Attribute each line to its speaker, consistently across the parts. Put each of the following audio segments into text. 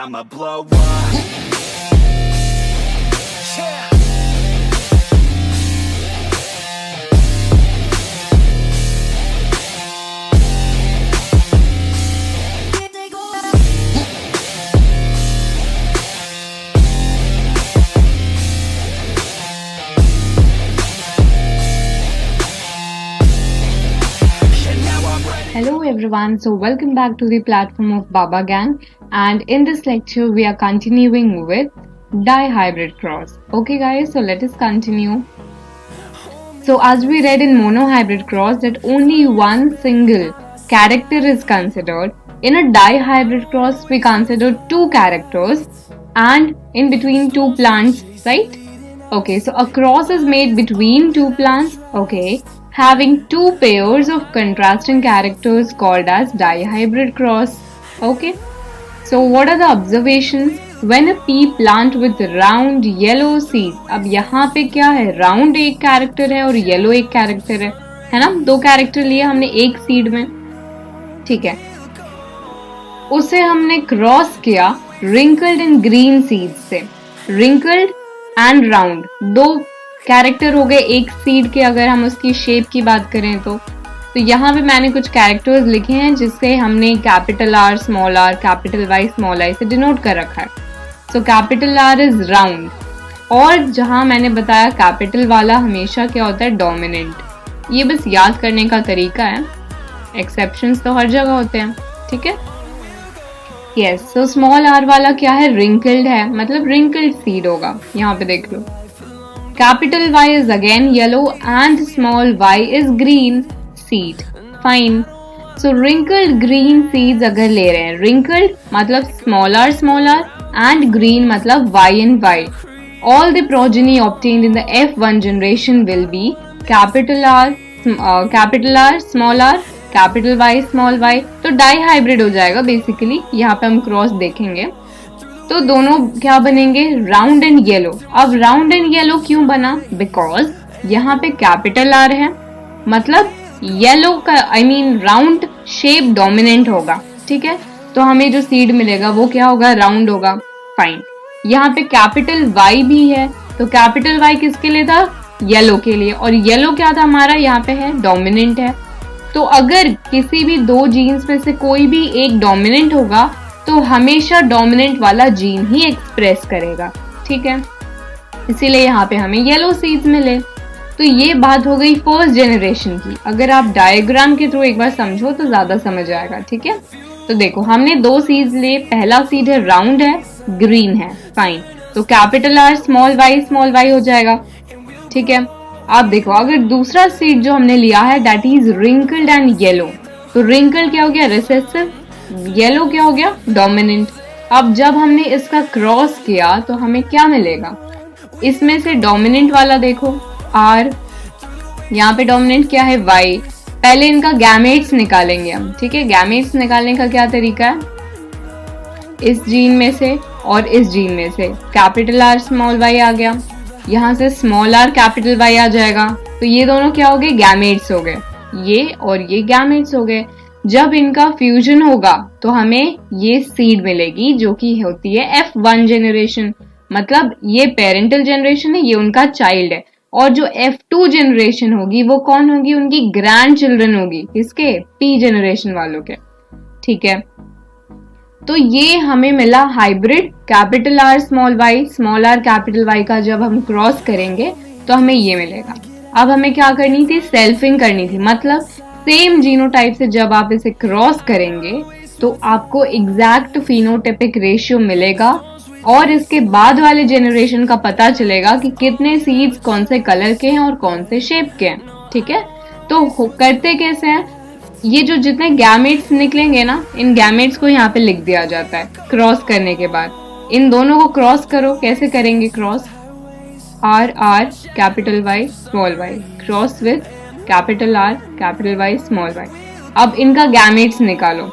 Speaker 1: I'ma blow up. Yeah.
Speaker 2: Hello everyone, so welcome back to the platform of Baba Gang, and in this lecture we are continuing with dihybrid cross. Okay guys, so let us continue. So as we read in monohybrid cross that only one single character is considered, in a dihybrid cross we consider two characters and in between two plants, right? Okay, so a cross is made between two plants, okay, having two pairs of contrasting characters called as dihybrid cross. Okay, so what are the observations? When a pea plant with round yellow seeds, अब यहाँ पे क्या है, round एक character है और yellow एक character है ना, दो कैरेक्टर लिए हमने एक सीड में, ठीक है, उसे हमने क्रॉस किया wrinkled and green seeds से. wrinkled and round दो कैरेक्टर हो गए एक सीड के. अगर हम उसकी शेप की बात करें तो यहाँ पे मैंने कुछ कैरेक्टर्स लिखे हैं जिससे हमने capital R small R capital Y small I से डिनोट कर रखा है. So capital R is round, और जहां मैंने बताया कैपिटल वाला हमेशा क्या होता है, डोमिनेंट. ये बस याद करने का तरीका है, एक्सेप्शंस तो हर जगह होते हैं, ठीक है. यस, सो स्मॉल आर वाला क्या है, रिंकल्ड है, मतलब रिंकल्ड सीड होगा. यहाँ पे देख लो. Capital Y is again yellow and small y is green seed. Fine. So wrinkled green seeds अगर ले रहे हैं, wrinkled मतलब small r and green मतलब y and y. All the progeny obtained in the F1 generation will be capital R, small r, capital Y, small y. तो dihybrid हो जाएगा basically. यहाँ पे हम क्रॉस देखेंगे तो दोनों क्या बनेंगे, राउंड एंड येलो. अब राउंड एंड येलो क्यों बना, बिकॉज यहाँ पे कैपिटल आर है, मतलब येलो का राउंड शेप डोमिनेंट होगा, ठीक है. तो हमें जो सीड मिलेगा वो क्या होगा, राउंड होगा. फाइन. यहाँ पे कैपिटल वाई भी है, तो कैपिटल वाई किसके लिए था, येलो के लिए, और येलो क्या था हमारा, यहाँ पे है डोमिनेंट है. तो अगर किसी भी दो जीन्स में से कोई भी एक डोमिनेंट होगा तो हमेशा डोमिनेंट वाला जीन ही एक्सप्रेस करेगा, ठीक है. इसीलिए यहाँ पे हमें येलो सीड्स मिले. तो ये बात हो गई फर्स्ट जनरेशन की. अगर आप डायग्राम के थ्रू एक बार समझो तो ज्यादा समझ आएगा, ठीक है. तो देखो हमने दो सीड्स लिए, पहला सीड है राउंड है, ग्रीन है. फाइन. तो कैपिटल आर स्मॉल वाई हो जाएगा, ठीक है. आप देखो अगर दूसरा सीड जो हमने लिया है that is wrinkled and yellow, तो रिंकल्ड क्या हो गया, रिसेसिव, येलो क्या हो गया, डोमिनेंट. अब जब हमने इसका क्रॉस किया तो हमें क्या मिलेगा, इसमें से डोमिनेंट वाला देखो आर, यहाँ पे डोमिनेंट क्या है, वाई. पहले इनका गैमेट्स निकालेंगे हम, ठीक है. गैमेट्स निकालने का क्या तरीका है, इस जीन में से और इस जीन में से कैपिटल आर स्मॉल वाई आ गया, यहाँ से स्मॉल आर कैपिटल वाई आ जाएगा. तो ये दोनों क्या हो गए, गैमेट्स हो गए, ये और ये गैमेट्स हो गए. जब इनका फ्यूजन होगा तो हमें ये सीड मिलेगी जो कि होती है F1 जनरेशन, मतलब ये पेरेंटल जनरेशन है, ये उनका चाइल्ड है. और जो F2 जनरेशन होगी वो कौन होगी, उनकी ग्रैंड चिल्ड्रन होगी, किसके, P जनरेशन वालों के, ठीक है. तो ये हमें मिला hybrid capital R small R capital Y का. जब हम क्रॉस करेंगे तो हमें ये मिलेगा. अब हमें क्या करनी थी, सेल्फिंग करनी थी, मतलब सेम जीनोटाइप से जब आप इसे क्रॉस करेंगे तो आपको एग्जैक्ट फिनोटाइपिक रेशियो मिलेगा और इसके बाद वाले जनरेशन का पता चलेगा कि कितने सीड्स कौन से कलर के हैं और कौन से शेप के हैं, ठीक है. तो करते कैसे हैं, ये जो जितने गैमेट्स निकलेंगे ना, इन गैमेट्स को यहाँ पे लिख दिया जाता है क्रॉस करने के बाद. इन दोनों को क्रॉस करो, कैसे करेंगे cross, R R capital Y small Y cross with capital R capital Y small Y. अब इनका गैमेट्स निकालो,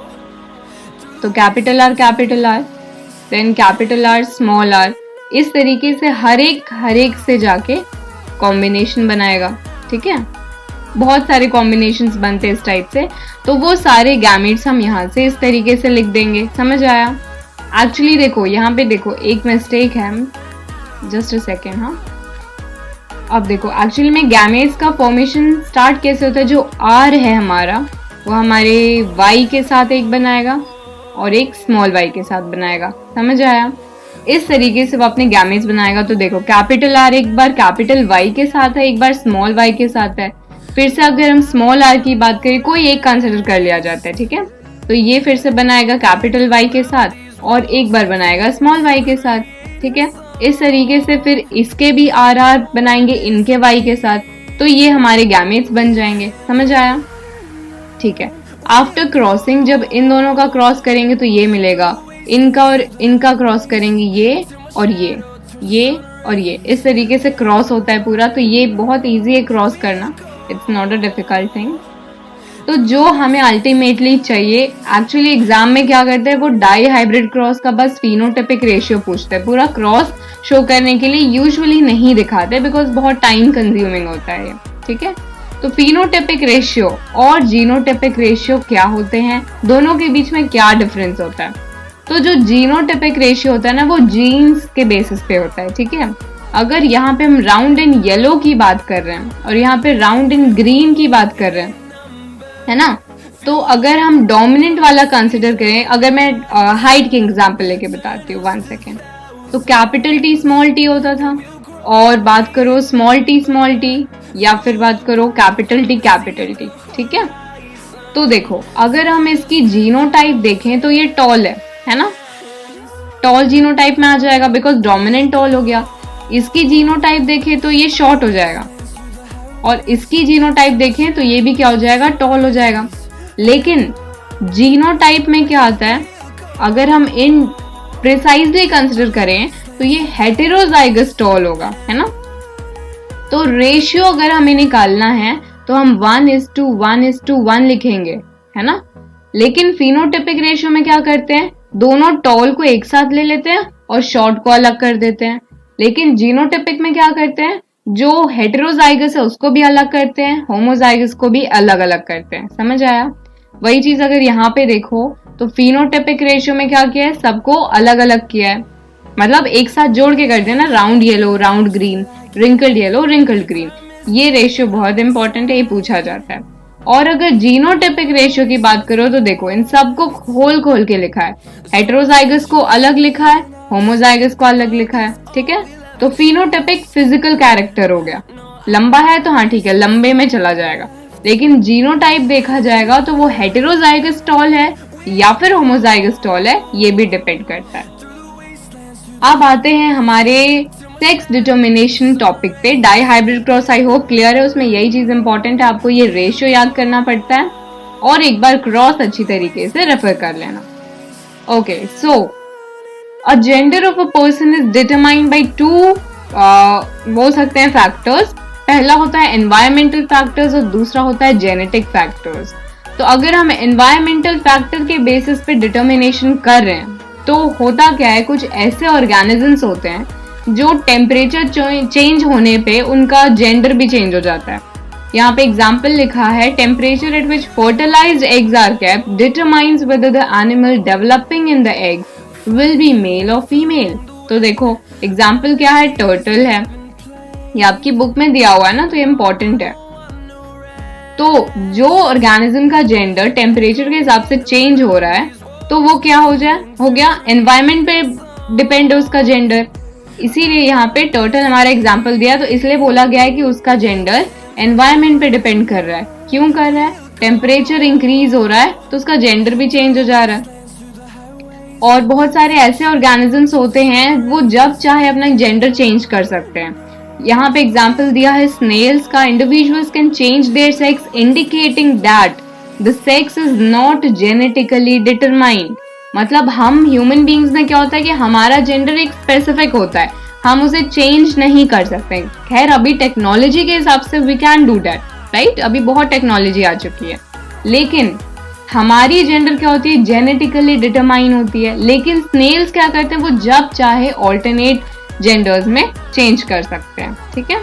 Speaker 2: तो capital R then capital R small R, इस तरीके से हर एक से जाके कॉम्बिनेशन बनाएगा, ठीक है. बहुत सारे कॉम्बिनेशंस बनते हैं इस टाइप से. तो वो सारे गैमेट्स हम यहाँ से इस तरीके से लिख देंगे, समझ आया. एक्चुअली देखो यहाँ पे देखो एक मिस्टेक है, जस्ट अ सेकेंड। हाँ, अब देखो एक्चुअली में गैमेट्स का फॉर्मेशन स्टार्ट कैसे होता है, जो आर है हमारा वो हमारे वाई के साथ एक बनाएगा और एक स्मॉल वाई के साथ बनाएगा, समझ आया? इस तरीके से वो अपने गैमेट्स बनाएगा। तो देखो कैपिटल आर एक बार कैपिटल वाई के साथ है, एक बार स्मॉल वाई के साथ है। फिर से अगर हम स्मॉल आर की बात करें, कोई एक कंसिडर कर लिया जाता है, ठीक है? तो ये फिर से बनाएगा कैपिटल वाई के साथ और एक बार बनाएगा स्मॉल वाई के साथ, ठीक है? इस तरीके से फिर इसके भी आर आर बनाएंगे इनके वाई के साथ, तो ये हमारे गैमेट्स बन जाएंगे, समझ आया? ठीक है। आफ्टर क्रॉसिंग जब इन दोनों का क्रॉस करेंगे तो ये मिलेगा, इनका और इनका क्रॉस करेंगे ये और ये और ये, इस तरीके से क्रॉस होता है पूरा। तो ये बहुत इजी है क्रॉस करना, it's not a difficult thing. तो जो हमें अल्टीमेटली चाहिए, एक्चुअली एग्जाम में क्या करते हैं वो डाई हाइब्रिड क्रॉस का बस फिनोटाइपिक रेशियो पूछते हैं, पूरा क्रॉस शो करने के लिए यूजुअली नहीं दिखाते बिकॉज बहुत टाइम कंज्यूमिंग होता है, ठीक है? तो फिनोटाइपिक रेशियो और जीनोटाइपिक रेशियो क्या होते हैं, दोनों के बीच में क्या डिफरेंस होता है? तो जो जीनोटाइपिक रेशियो होता है ना वो जीन्स के बेसिस पे होता है, ठीक है? अगर यहाँ पे हम राउंड इन येलो की बात कर रहे हैं और यहाँ पे राउंड इन ग्रीन की बात कर रहे हैं, है ना? तो अगर हम डोमिनेंट वाला कंसिडर करें, अगर मैं हाइट की एग्जांपल लेके बताती हूँ, 1 सेकेंड। तो कैपिटल टी स्मॉल टी होता था, और बात करो स्मॉल टी या फिर बात करो कैपिटल टी, ठीक है? तो देखो अगर हम इसकी जीनोटाइप देखें तो ये टॉल है ना? टॉल जीनोटाइप में आ जाएगा बिकॉज डोमिनेंट टॉल हो गया। इसकी जीनोटाइप देखें तो ये शॉर्ट हो जाएगा, और इसकी जीनोटाइप देखें तो ये भी क्या हो जाएगा, टॉल हो जाएगा। लेकिन जीनोटाइप में क्या आता है, अगर हम इन प्रिसाइजली कंसिडर करें तो ये हेटेरोजाइगस टॉल होगा, है ना? तो रेशियो अगर हमें निकालना है तो हम 1:1:1 लिखेंगे, है ना? लेकिन फिनोटाइपिक रेशियो में क्या करते हैं, दोनों टॉल को एक साथ ले लेते हैं और शॉर्ट को अलग कर देते हैं। लेकिन जीनोटाइपिक में क्या करते हैं, जो हेटेरोजाइगस है उसको भी अलग करते हैं, होमोजाइगस को भी अलग अलग करते हैं, समझ आया? वही चीज अगर यहाँ पे देखो तो फिनोटाइपिक रेशियो में क्या किया है, सबको अलग अलग किया है, मतलब एक साथ जोड़ के कर दिया ना, round yellow round green, wrinkled yellow wrinkled green. ये रेशियो बहुत इंपॉर्टेंट है, ये पूछा जाता है। और अगर जीनोटाइपिक रेशियो की बात करो तो देखो इन सबको खोल के लिखा है, हेटेरोजाइगस को अलग लिखा है, होमोजाइगस को अलग लिखा है, ठीक है? तो फिनोटाइपिक फिजिकल कैरेक्टर हो गया, लंबा है तो हाँ ठीक है, लंबे में चला जाएगा। लेकिन जीनोटाइप देखा जाएगा तो वो हेटेरोजाइगस टॉल है या फिर होमोजाइगस टॉल है, ये भी डिपेंड करता है। अब आते हैं हमारे सेक्स डिटर्मिनेशन टॉपिक पे। Dihybrid cross I hope clear है, उसमें यही चीज इंपॉर्टेंट है, आपको ये रेशियो याद करना पड़ता है और एक बार क्रॉस अच्छी तरीके से रेफर कर लेना। Okay, so a gender of a person is determined by 2 बोल सकते हैं फैक्टर्स। पहला होता है एनवायरमेंटल फैक्टर्स और दूसरा होता है जेनेटिक फैक्टर्स। तो अगर हम एनवायरमेंटल फैक्टर के बेसिस पे डिटर्मिनेशन कर रहे हैं तो होता क्या है, कुछ ऐसे ऑर्गेनिजम्स होते हैं जो टेम्परेचर चेंज होने पे उनका जेंडर भी चेंज हो जाता है। यहाँ पे एग्जाम्पल लिखा है, temperature at which fertilised eggs are kept determines whether the animal developing in the eggs will be male और फीमेल। तो देखो एग्जाम्पल क्या है, टर्टल है, ये आपकी बुक में दिया हुआ है ना, तो ये इम्पोर्टेंट है। तो जो ऑर्गेनिज्म का जेंडर टेम्परेचर के हिसाब से चेंज हो रहा है तो वो क्या हो गया एनवायरमेंट पे डिपेंड है उसका जेंडर। इसीलिए यहाँ पे टर्टल हमारा एग्जाम्पल दिया, तो इसलिए बोला गया है कि उसका जेंडर एनवायरमेंट पे डिपेंड कर रहा है। क्यों कर रहा है, टेम्परेचर इंक्रीज हो रहा है तो उसका जेंडर भी चेंज हो जा रहा है। और बहुत सारे ऐसे ऑर्गेनिजम्स होते हैं वो जब चाहे अपना जेंडर चेंज कर सकते हैं। यहाँ पे एग्जाम्पल दिया है स्नेल्स का, individuals can change their sex indicating that the sex is not genetically determined. मतलब हम ह्यूमन बींग्स में क्या होता है कि हमारा जेंडर एक स्पेसिफिक होता है, हम उसे चेंज नहीं कर सकते। खैर अभी टेक्नोलॉजी के हिसाब से we can do that, right? अभी बहुत टेक्नोलॉजी आ चुकी है, लेकिन हमारी जेंडर क्या होती है, जेनेटिकली डिटरमाइन होती है। लेकिन स्नेल्स क्या करते हैं, वो जब चाहे ऑल्टरनेट जेंडर्स में चेंज कर सकते हैं, ठीक है?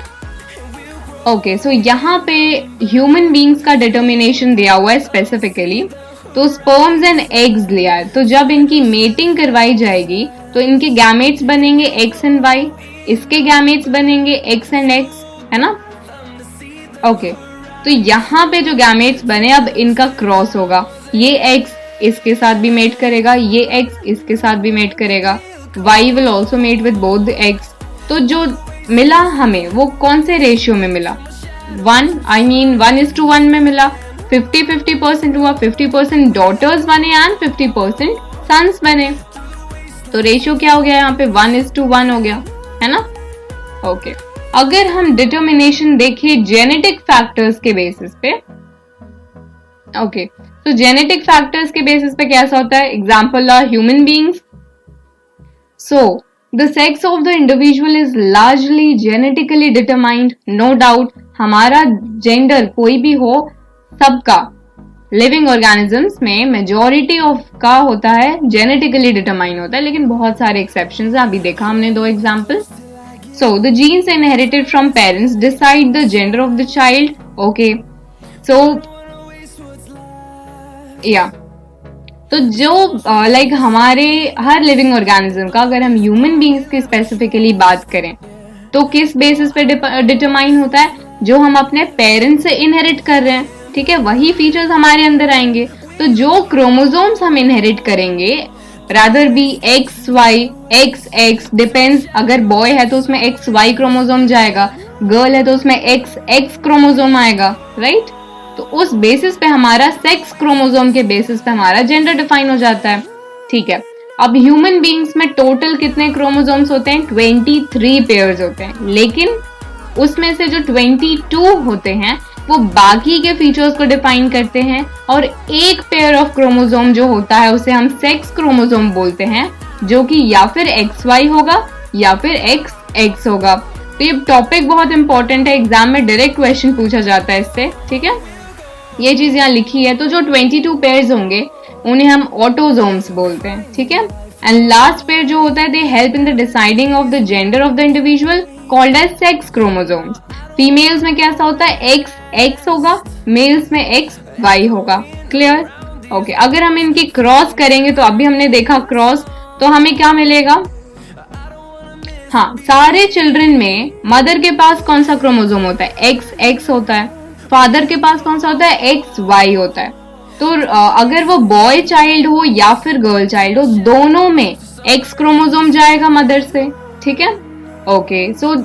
Speaker 2: ओके, सो यहाँ पे ह्यूमन बींग्स का डिटर्मिनेशन दिया हुआ है स्पेसिफिकली। तो स्पर्म्स एंड एग्स लिया है, तो जब इनकी मेटिंग करवाई जाएगी तो इनके गैमेट्स बनेंगे एक्स एंड वाई, इसके गैमेट्स बनेंगे एक्स एंड एक्स, है ना। ओके, तो यहाँ पे जो गैमेट्स बने अब इनका क्रॉस होगा, ये एक्स इसके साथ भी मेट करेगा, ये एक्स इसके साथ भी मेट करेगा, Y will also mate with both the X. तो जो मिला हमें वो कौन से रेशियो में मिला, 1:1 में मिला, 50-50% हुआ, 50% डॉटर्स बने एंड 50% सन्स बने, तो रेशियो क्या हो गया यहाँ पे 1:1 हो गया, है ना। ओके, अगर हम डिटर्मिनेशन देखें जेनेटिक फैक्टर्स के बेसिस पे, ओके, तो जेनेटिक फैक्टर्स के बेसिस पे कैसा होता है, example are human beings. So the sex of the individual is largely genetically determined, no doubt हमारा जेंडर कोई भी हो, सबका लिविंग ऑर्गेनिजम्स में मेजॉरिटी ऑफ का होता है जेनेटिकली डिटरमाइन होता है, लेकिन बहुत सारे एक्सेप्शंस हैं, अभी देखा हमने 2 example. So the genes inherited from parents decide the gender of the child. Okay. So yeah. तो जो लाइक हमारे हर लिविंग ऑर्गेनिज्म का, अगर हम ह्यूमन बींग्स की स्पेसिफिकली बात करें तो किस बेसिस पे डिटरमाइन होता है, जो हम अपने पेरेंट्स से इनहेरिट कर रहे हैं, ठीक है, वही फीचर्स हमारे अंदर आएंगे। तो जो क्रोमोसोम्स हम इनहेरिट करेंगे rather be XY XX depends, अगर बॉय है तो उसमें XY क्रोमोसोम जाएगा, गर्ल है तो उसमें XX क्रोमोसोम आएगा, राइट। तो उस बेसिस पे हमारा सेक्स क्रोमोसोम के बेसिस पे हमारा जेंडर डिफाइन हो जाता है, ठीक है। अब ह्यूमन बींग्स में टोटल कितने क्रोमोसोम्स होते हैं, 23 पेयर्स होते हैं, लेकिन उसमें से जो 22 होते हैं वो बाकी के फीचर्स को डिफाइन करते हैं, और एक पेयर ऑफ क्रोमोसोम जो होता है उसे हम सेक्स क्रोमोसोम बोलते हैं, जो कि या फिर XY होगा या फिर XX होगा। तो ये टॉपिक बहुत इंपॉर्टेंट है, एग्जाम में डायरेक्ट क्वेश्चन पूछा जाता है इससे, ठीक है, ये चीज यहाँ लिखी है। तो जो 22 पेयर्स होंगे उन्हें हम ऑटोजोम्स बोलते हैं, ठीक है। एंड लास्ट पेयर जो होता है they help in the deciding of the gender of the individual, called as sex chromosomes. Females में कैसा होता है, XX होगा, मेल्स में XY होगा, क्लियर। ओके, अगर हम इनकी क्रॉस करेंगे तो अभी हमने देखा क्रॉस, तो हमें क्या मिलेगा, हाँ, सारे चिल्ड्रन में मदर के पास कौन सा क्रोमोसोम होता है, XX होता है, फादर के पास कौन सा होता है, XY होता है। तो अगर वो बॉय चाइल्ड हो या फिर गर्ल चाइल्ड हो, दोनों में X क्रोमोसोम जाएगा मदर से, ठीक है। ओके, सो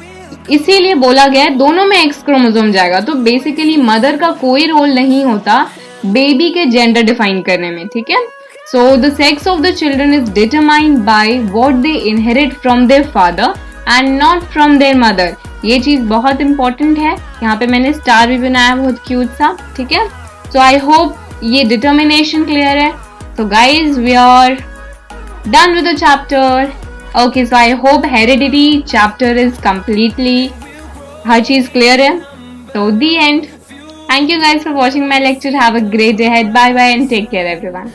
Speaker 2: इसीलिए बोला गया है दोनों में X क्रोमोसोम जाएगा। तो बेसिकली मदर का कोई रोल नहीं होता बेबी के जेंडर डिफाइन करने में, ठीक है। सो the sex of the children is determined by what they inherit from their father and not from there mother. ये चीज बहुत इंपॉर्टेंट है, यहाँ पे मैंने स्टार भी बनाया बहुत क्यूट सा, ठीक है। सो आई होप ये डिटर्मिनेशन क्लियर है। So guys, we are done with the chapter. Okay, so I hope heredity chapter is completely हर चीज clear है. So the end. Thank you guys for watching my lecture. Have a great day ahead. Bye bye and take care everyone.